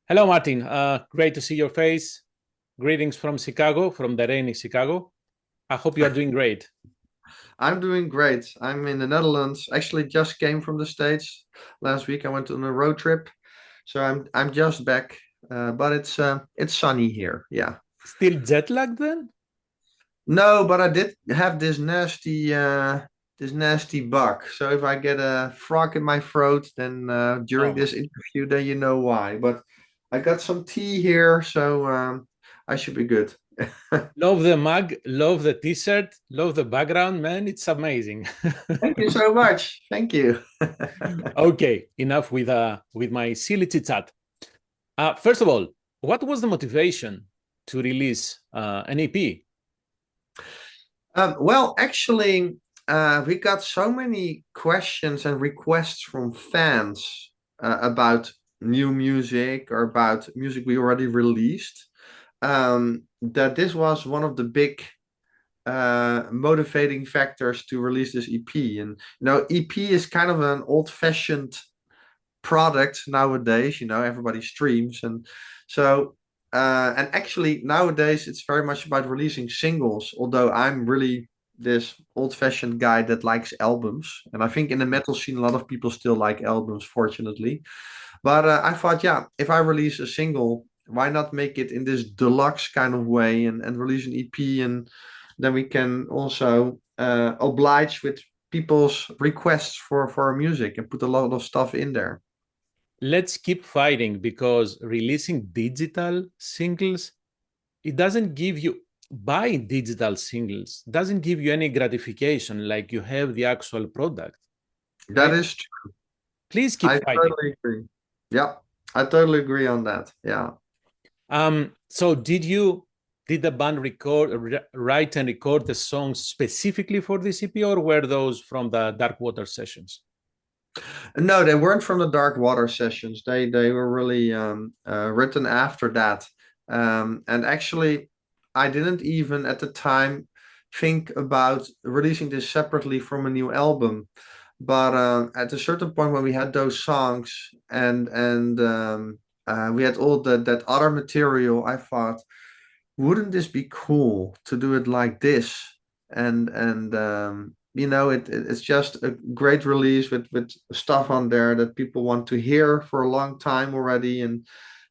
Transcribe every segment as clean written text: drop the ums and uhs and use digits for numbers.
Hello, Martin. Great to see your face. Greetings from Chicago, from the rainy Chicago. I hope you are doing great. I'm doing great. I'm in the Netherlands. Actually, just came from the States last week. I went on a road trip, so I'm just back. But it's sunny here. Yeah. Still jet lagged then? No, but I did have this nasty bug. So if I get a frog in my throat, then during Oh, this interview, then you know why. But I got some tea here, so I should be good. love the mug, love the t-shirt, love the background, man. It's amazing. Thank you so much. Thank you. Okay, enough with my silly chit chat. First of all, what was the motivation to release an EP? Well, actually, we got so many questions and requests from fans about new music or about music we already released, that this was one of the big motivating factors to release this EP. And EP is kind of an old-fashioned product nowadays. Everybody streams, and so and actually nowadays it's very much about releasing singles. Although I'm really this old-fashioned guy that likes albums, and I think in the metal scene a lot of people still like albums, fortunately. But I thought, yeah, if I release a single, why not make it in this deluxe kind of way and release an EP, and then we can also oblige with people's requests for music and put a lot of stuff in there. Let's keep fighting because releasing digital singles, it doesn't give you buying digital singles doesn't give you any gratification like you have the actual product, That right? is true. Please keep I fighting. totally agree. Yeah, I totally agree on that. Yeah. So did the band write and record the songs specifically for this EP, or were those from the Dark Water sessions? No, they weren't from the Dark Water sessions. They were really written after that. And actually, I didn't even at the time think about releasing this separately from a new album. But at a certain point when we had those songs and we had all that other material, I thought, wouldn't this be cool to do it like this? It's just a great release with stuff on there that people want to hear for a long time already, and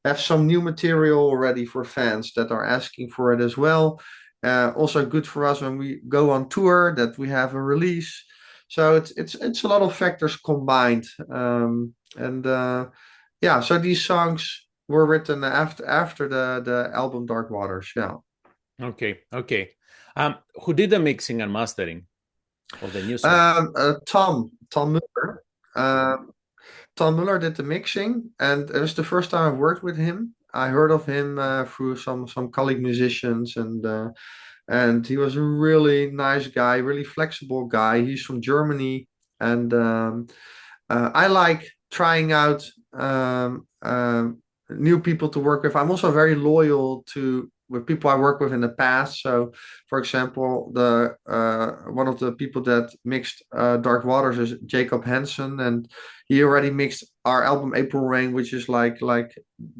have some new material already for fans that are asking for it as well. Also good for us when we go on tour that we have a release. So it's a lot of factors combined. And Yeah, so these songs were written after the album Dark Waters. Yeah. Okay, okay. Who did the mixing and mastering of the new song? Tom Muller. Tom Muller did the mixing, and it was the first time I worked with him. I heard of him through some colleague musicians, and he was a really nice guy, really flexible guy. He's from Germany, and I like trying out new people to work with. I'm also very loyal to with people I worked with in the past. So, for example, the one of the people that mixed Dark Waters is Jacob Hansen, and he already mixed our album April Rain, which is like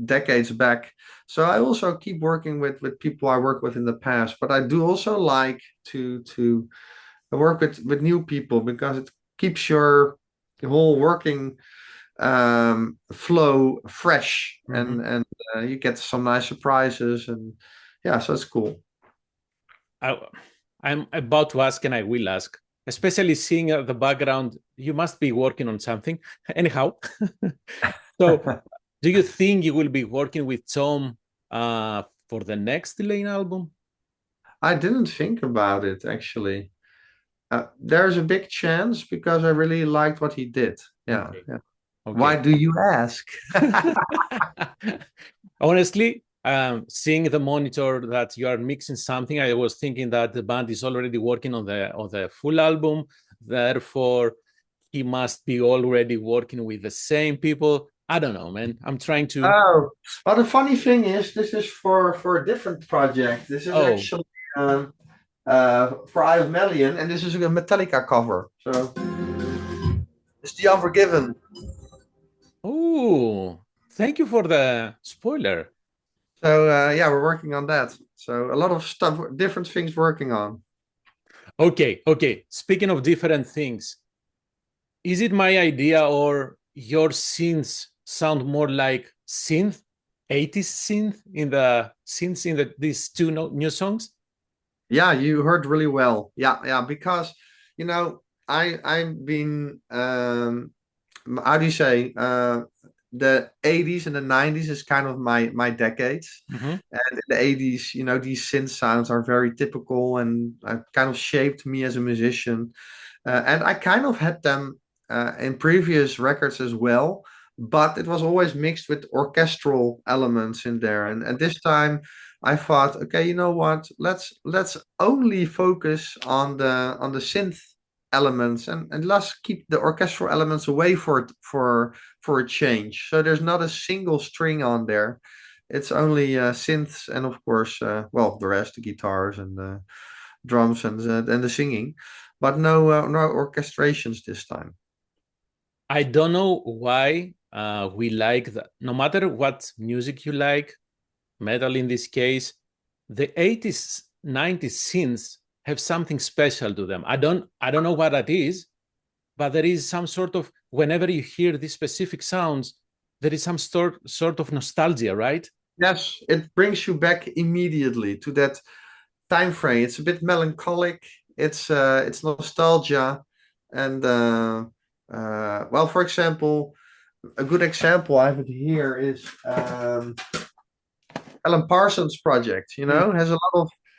decades back. So I also keep working with people I worked with in the past, but I do also like to work with new people because it keeps your whole working flow fresh, Mhm. and you get some nice surprises, and yeah, so it's cool. I, I'm about to ask, and I will ask, especially seeing the background, you must be working on something. Anyhow, so do you think you will be working with Tom for the next Delain album? I didn't think about it actually. There's a big chance because I really liked what he did. Yeah, Okay, yeah. Why okay. do you ask? Honestly, seeing the monitor that you are mixing something, I was thinking that the band is already working on the full album. Therefore, he must be already working with the same people. I don't know, man. I'm trying to. Oh, well, the funny thing is, this is for a different project. This is Oh, actually for Eye of Melian, and this is a Metallica cover. So it's the Unforgiven. oh. Thank you for the spoiler. So yeah, we're working on that. So a lot of stuff, different things working on. Okay, okay. Speaking of different things, is it my idea or your synths sound more like synth, 80s synth in the synths in these two new songs? Yeah, you heard really well. Yeah, yeah, because I've been how do you say the 80s and the 90s is kind of my decades. Mm-hmm. And in the 80s, these synth sounds are very typical and kind of shaped me as a musician. And I kind of had them in previous records as well, but it was always mixed with orchestral elements in there. And this time I thought, okay, you know what? Let's only focus on the synth elements and let's keep the orchestral elements away for a change. So there's not a single string on there. It's only synths and of course, well, the rest, the guitars and the drums and the singing, but no orchestrations this time. I don't know why we like that. No matter what music you like, metal in this case, the 80s, 90s synths have something special to them. I don't know what that is, but there is some sort of whenever you hear these specific sounds, there is some sort of nostalgia, right? Yes, it brings you back immediately to that time frame. It's a bit melancholic. It's nostalgia, and well, for example, a good example I have it here is Alan Parsons' project. Mm.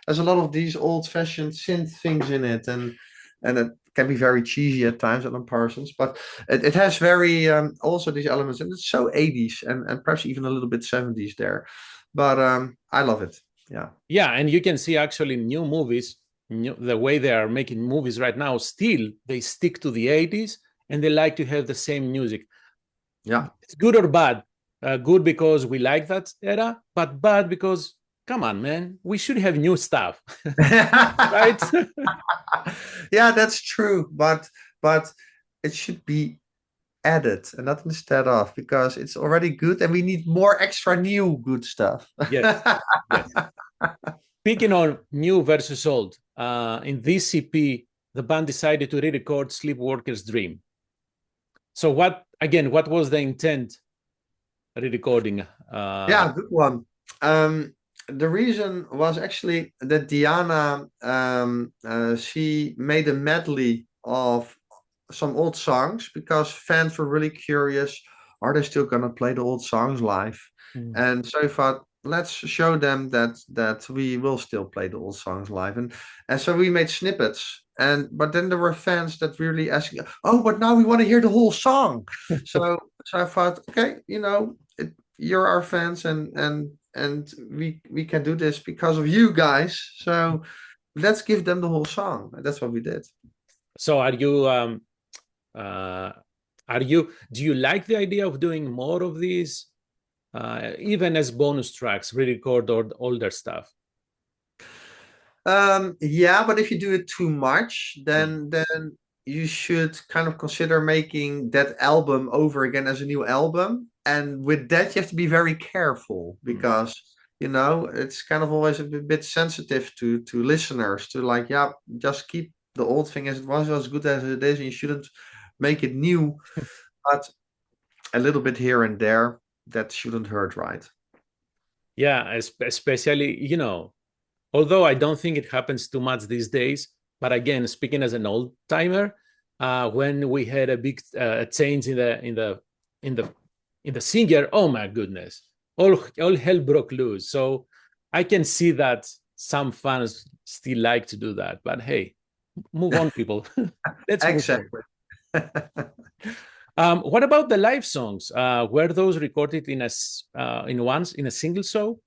Has a lot of these old-fashioned synth things in it, and it can be very cheesy at times, Alan Parsons, but it has very also these elements, and it's so 80s and perhaps even a little bit 70s there, but I love it. Yeah. Yeah, and you can see actually new movies, the way they are making movies right now, still they stick to the 80s and they like to have the same music. Yeah. It's good or bad. Good because we like that era, but bad because, come on, man, we should have new stuff, right? Yeah, that's true, but it should be added and not instead of, because it's already good and we need more extra new good stuff. Yes, yes. Speaking on new versus old, in this EP, the band decided to re-record Sleepwalker's Dream. So what was the intent re-recording? Yeah, good one. The reason was actually that Diana, she made a medley of some old songs because fans were really curious. Are they still gonna play the old songs live? Mm. And so I thought, let's show them that we will still play the old songs live. And so we made snippets. But then there were fans that really asking, oh, but now we want to hear the whole song. So I thought, okay, you're our fans and we can do this because of you guys. So let's give them the whole song. And that's what we did. So uh, do you like the idea of doing more of these, even as bonus tracks, re-record or older stuff? Yeah, but if you do it too much, then you should kind of consider making that album over again as a new album. And with that, you have to be very careful Mm. because it's kind of always a bit sensitive to listeners to like, yeah, just keep the old thing as it was as good as it is, and you shouldn't make it new, but a little bit here and there that shouldn't hurt, right? Yeah, especially, although I don't think it happens too much these days, but again, speaking as an old timer, when we had a big change in the in the singer, oh my goodness, all hell broke loose. So I can see that some fans still like to do that, but hey, move on, people. Let's move on. Exactly. What about the live songs? Were those recorded in a single show?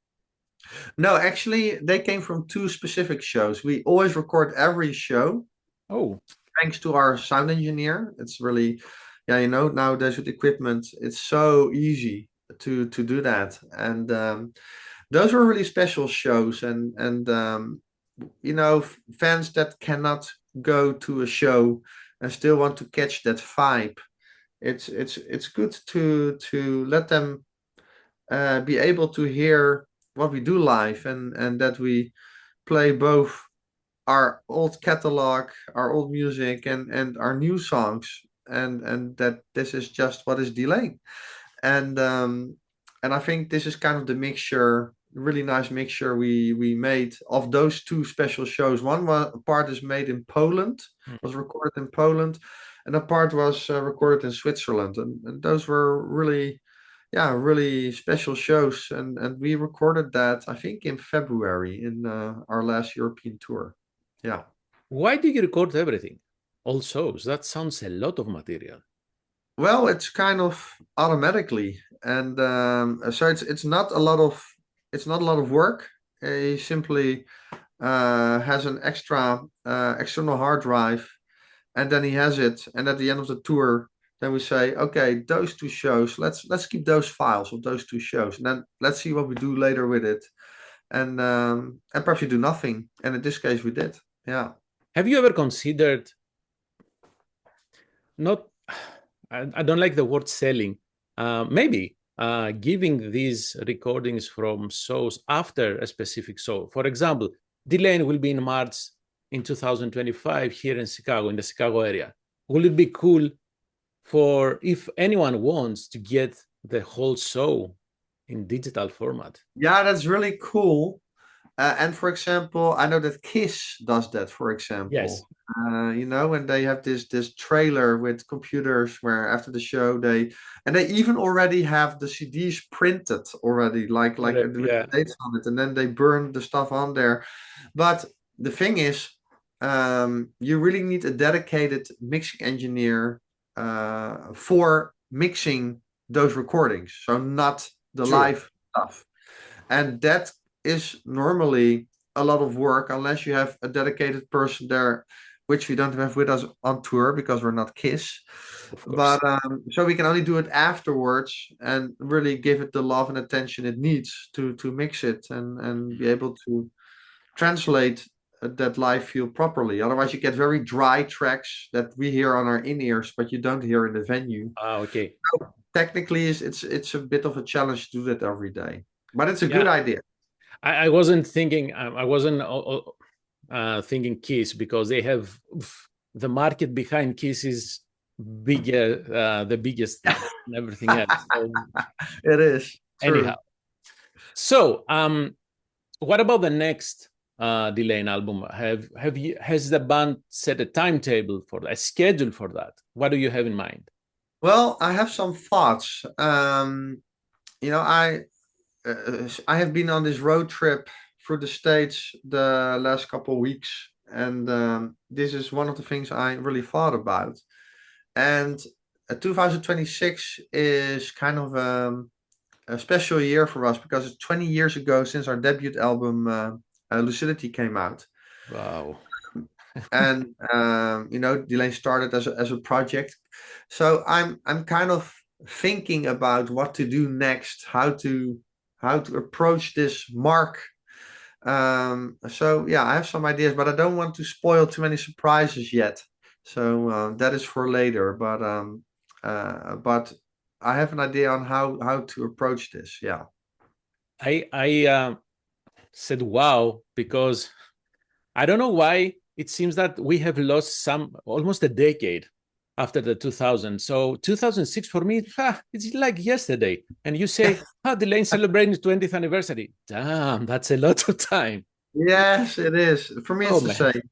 No, actually, they came from two specific shows. We always record every show Oh, thanks to our sound engineer. It's really, yeah, nowadays with equipment, it's so easy to do that. And those were really special shows. And fans that cannot go to a show and still want to catch that vibe. It's good to let them be able to hear what we do live, and that we play both our old catalog, our old music, and our new songs, and that this is just what is Delain. And I think this is kind of the mixture, really nice mixture we made of those two special shows. Part is made in Poland, Mm. was recorded in Poland, and a part was recorded in Switzerland, and those were really, yeah, really special shows, and we recorded that I think in February in our last European tour. Yeah. Why do you record everything? All shows. That sounds a lot of material. Well, it's kind of automatically, and so it's not a lot of work. He simply has an extra external hard drive, and then he has it. And at the end of the tour, then we say, okay, those two shows, let's keep those files of those two shows, and then let's see what we do later with it, and perhaps we do nothing. And in this case, we did. Yeah. Have you ever considered not, I don't like the word selling, maybe giving these recordings from shows after a specific show? For example, Delain will be in March in 2025 here in Chicago, in the Chicago area. Will it be cool for if anyone wants to get the whole show in digital format? Yeah, that's really cool. And for example, I know that Kiss does that, for Yes. example. And they have this trailer with computers where after the show they even already have the CDs printed already, like with Yeah. the dates on it, and then they burn the stuff on there. But the thing is, you really need a dedicated mixing engineer for mixing those recordings, so not the True. live stuff. And that is normally a lot of work unless you have a dedicated person there, which we don't have with us on tour because we're not Kiss. Of course. But so we can only do it afterwards and really give it the love and attention it needs to mix it and be able to translate that live feel properly. Otherwise, you get very dry tracks that we hear on our in-ears, but you don't hear in the venue. Okay. Technically, it's a bit of a challenge to do that every day, but it's a good Yeah, idea. I wasn't thinking. I wasn't thinking Kiss because they have the market behind Kiss is bigger, the biggest and everything else. So It is anyhow, true. so what about the next Delain album? Has the band set a timetable for a schedule for that? What do you have in mind? Well, I have some thoughts. You know, I have been on this road trip through the States the last couple of weeks, and this is one of the things I really thought about. And 2026 is kind of a special year for us because it's 20 years ago since our debut album, Lucidity, came out. Wow. And Delay started as a project, so I'm kind of thinking about what to do next, how to approach this mark. So yeah, I have some ideas, but I don't want to spoil too many surprises yet, so that is for later. But I have an idea on how to approach this. Yeah. I said wow because I don't know why it seems that we have lost some almost a decade after the 2000. So 2006 for me, it's like yesterday. And you say, Delain celebrating 20th anniversary. Damn, that's a lot of time. Yes, it is. For me, Oh it's the man. same.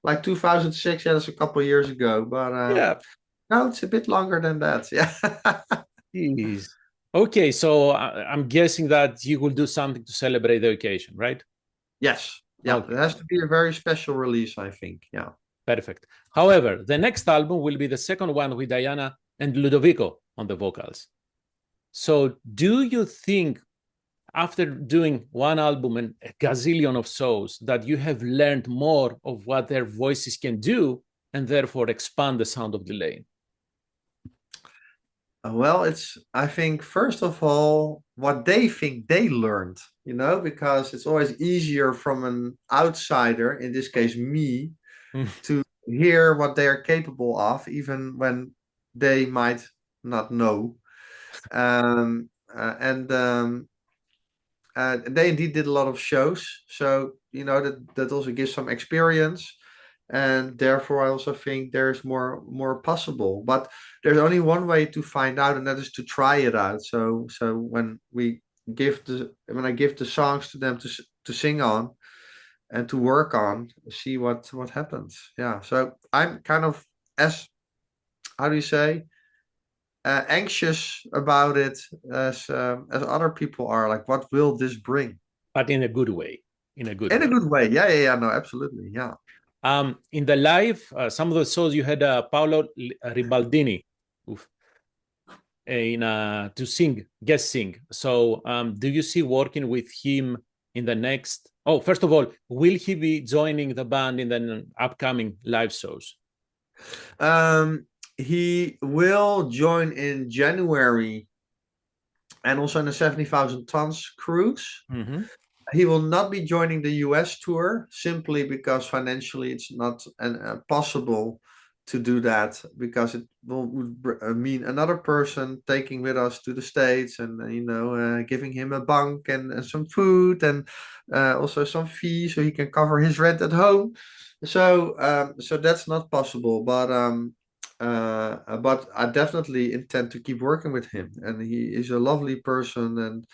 Like 2006, yeah, that's a couple of years ago, but Yeah. no, it's a bit longer than that. Yeah. Geez. Okay, so I'm guessing that you will do something to celebrate the occasion, right? Yes. Yeah. It Okay, has to be a very special release, I think. Yeah. perfect. However, the next album will be the second one with Diana and Ludovico on the vocals. So, do you think after doing one album and a gazillion of shows that you have learned more of what their voices can do and therefore expand the sound of Delain? Well, I think, first of all, what they think they learned, because it's always easier from an outsider, in this case, me, to hear what they are capable of, even when they might not know. and they indeed did a lot of shows. So that also gives some experience, and therefore I also think there's more possible. But there's only one way to find out, and that is to try it out. So when I give the songs to them to sing on and to work on, see what happens. Yeah. So I'm kind of, as how do you say, anxious about it as other people are. Like, what will this bring? but in a good way. In a good In a way. good way. Yeah, yeah, yeah. No, absolutely. Yeah. In the live, some of the shows you had Paolo Ribaldini oof, to sing, guest sing. So, do you see working with him in the next? Oh, first of all, will he be joining the band in the upcoming live shows? He will join in January and also in the 70,000 tons cruise. Mm-hmm. He will not be joining the US tour simply because financially it's not possible to do that, because it would mean another person taking with us to the States, and giving him a bunk and some food, and also some fee so he can cover his rent at home. So that's not possible. But I definitely intend to keep working with him, and he is a lovely person,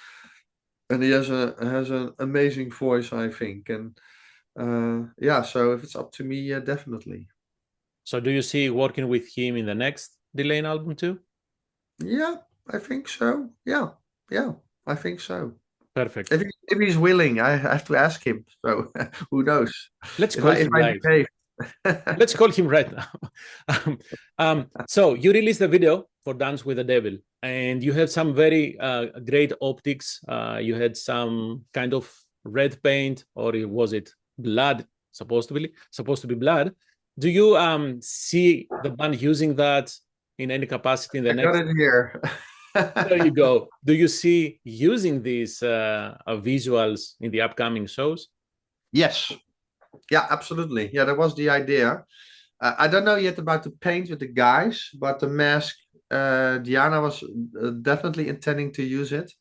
and he has an amazing voice, I think. And yeah, so if it's up to me, definitely. So, do you see working with him in the next Delain album too? Yeah, I think so. Yeah, yeah, I think so. Perfect. If he's willing, I have to ask him. So who knows? Let's If call I him live. behave. Let's call him right now. So you released the video for Dance with the Devil, and you have some very great optics. You had some kind of red paint, or was it blood? Supposed to be blood. Do you see the band using that in any capacity in the I got next? it here. There you go. Do you see using these visuals in the upcoming shows? Yes. Yeah, absolutely. Yeah, that was the idea. I don't know yet about the paint with the guys, but the mask, Diana was definitely intending to use it.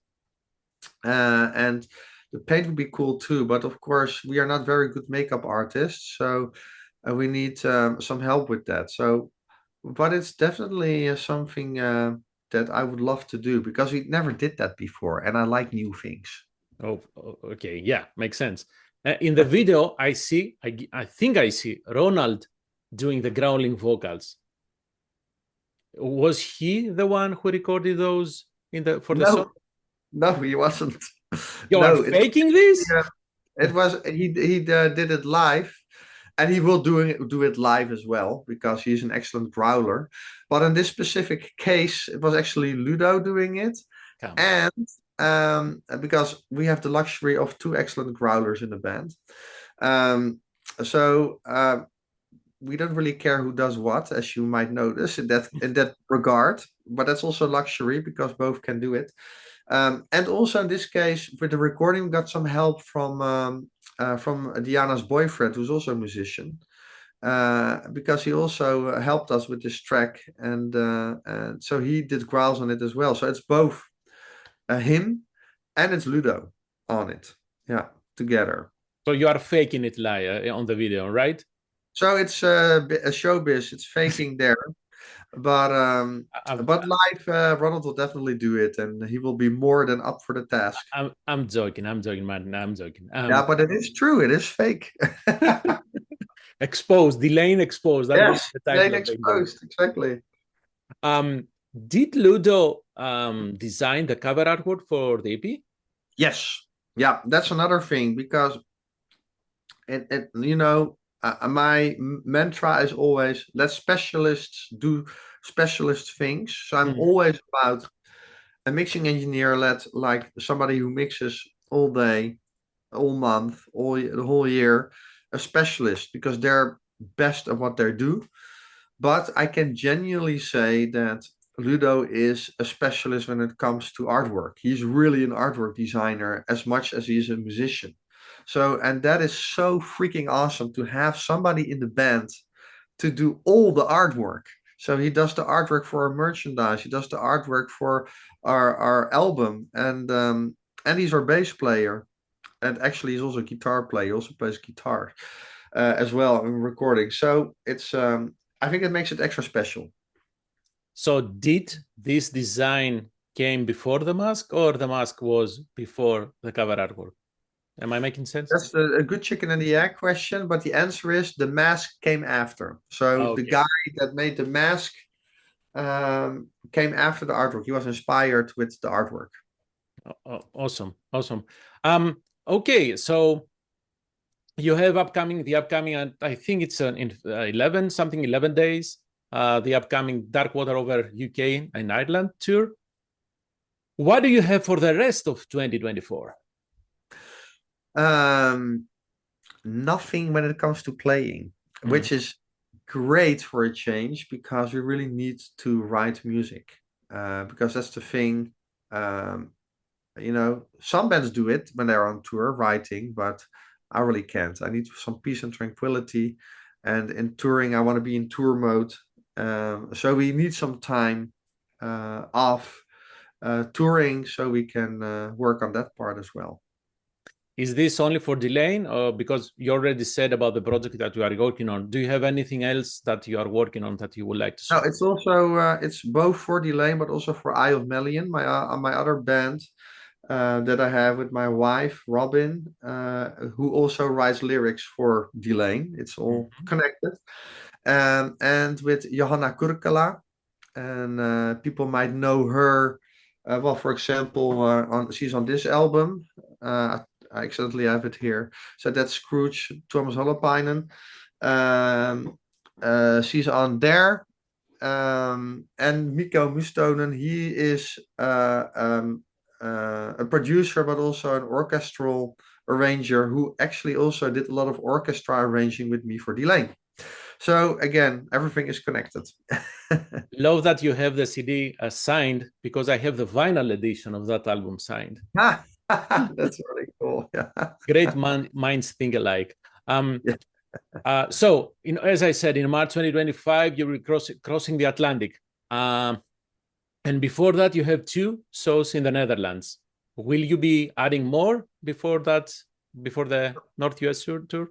And the paint would be cool too. But of course, we are not very good makeup artists, so we need some help with that. But it's definitely something that I would love to do, because we never did that before, and I like new things. Oh, okay. Yeah, makes sense. In the video, I think I see Ronald doing the growling vocals. Was he the one who recorded those for the song? No, no, he wasn't. You are No, faking this? it was he did it live, and he will do it live as well, because he's an excellent growler. But in this specific case, it was actually Ludo doing it, Come on. and because we have the luxury of two excellent growlers in the band, um, so we don't really care who does what, as you might notice in that regard. But that's also luxury, because both can do it. And also in this case, with the recording, we got some help from Diana's boyfriend, who's also a musician, because he also helped us with this track, and so he did growls on it as well. So it's both him and it's Ludo on it, yeah, together. So you are faking it live on the video, right? So it's a showbiz. It's faking there, but um, I'm, but live, Ronald will definitely do it, and he will be more than up for the task. I'm joking. I'm joking, man. I'm joking. Yeah, but it is true. It is fake. Exposed, Delain exposed. That was Yes, the title plain of the video. exposed. Exactly. Um, did Ludo design the cover artwork for the EP? Yes. Yeah, that's another thing, because my mantra is always, let specialists do specialist things. So I'm Mm. always about a mixing engineer, like somebody who mixes all day, all month, the whole year, a specialist, because they're best at what they do. But I can genuinely say that Ludo is a specialist when it comes to artwork. He's really an artwork designer as much as he is a musician. So, and that is so freaking awesome to have somebody in the band to do all the artwork. So he does the artwork for our merchandise. He does the artwork for our album, and he's our bass player. And actually, he's also a guitar player. He also plays guitar as well in recording. So it's I think it makes it extra special. So did this design came before the mask, or the mask was before the cover artwork? Am I making sense? That's a good chicken and the egg question, but the answer is the mask came after. So the Okay. guy that made the mask came after the artwork. He was inspired with the artwork. Awesome. Awesome. Okay, so you have the upcoming, and I think it's in 11 days, the upcoming Dark Water over UK and Ireland tour. What do you have for the rest of 2024? Nothing when it comes to playing, Mm. which is great for a change because we really need to write music. Because that's the thing. Some bands do it when they're on tour writing, but I really can't. I need some peace and tranquility. And in touring, I want to be in tour mode. So we need some time off touring so we can work on that part as well. Is this only for Delain, or because you already said about the project that you are working on? Do you have anything else that you are working on that you would like to No, share? it's also it's both for Delain but also for Eye of Melian, my other band that I have with my wife Robin, who also writes lyrics for Delain. It's all Mhm. connected. And with Johanna Kurkala, and people might know her. Well, for example, she's on this album. I accidentally have it here. So that's Scrooge Thomas Holopainen. Um, she's on there. And Mikko Mustonen, he is a producer, but also an orchestral arranger who actually also did a lot of orchestra arranging with me for Delain. So again, everything is connected. Love that you have the CD signed, because I have the vinyl edition of that album signed. That's really cool. Yeah. Great minds think alike. Um, Yeah. so, as I said, in March 2025, you will crossing the Atlantic. And before that, you have 2 shows in the Netherlands. Will you be adding more before that, before the North US tour?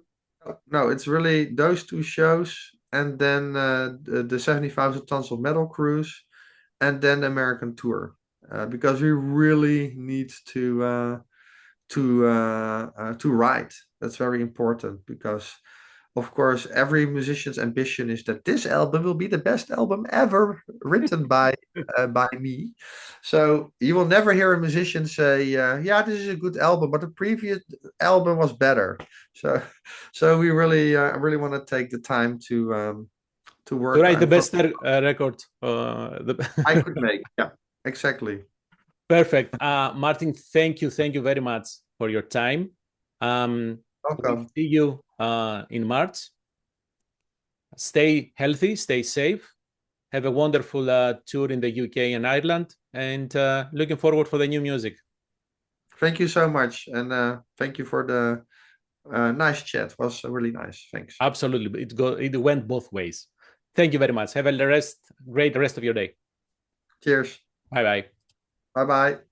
No, it's really those two shows, and then the 70,000 tons of metal cruise, and then the American tour, because we really need to write. That's very important because, of course, every musician's ambition is that this album will be the best album ever written by me. So you will never hear a musician say, "Yeah, this is a good album, but the previous album was better." So, so we really want to take the time to To work write the on best record. I could make. Yeah, exactly. Perfect. Martin, thank you very much for your time. We'll Welcome. see you in March. Stay healthy, stay safe. Have a wonderful tour in the UK and Ireland, and looking forward for the new music. Thank you so much, and thank you for the nice chat. It was really nice. Thanks. Absolutely, it went both ways. Thank you very much. Have a great rest of your day. Cheers. Bye bye. Bye bye.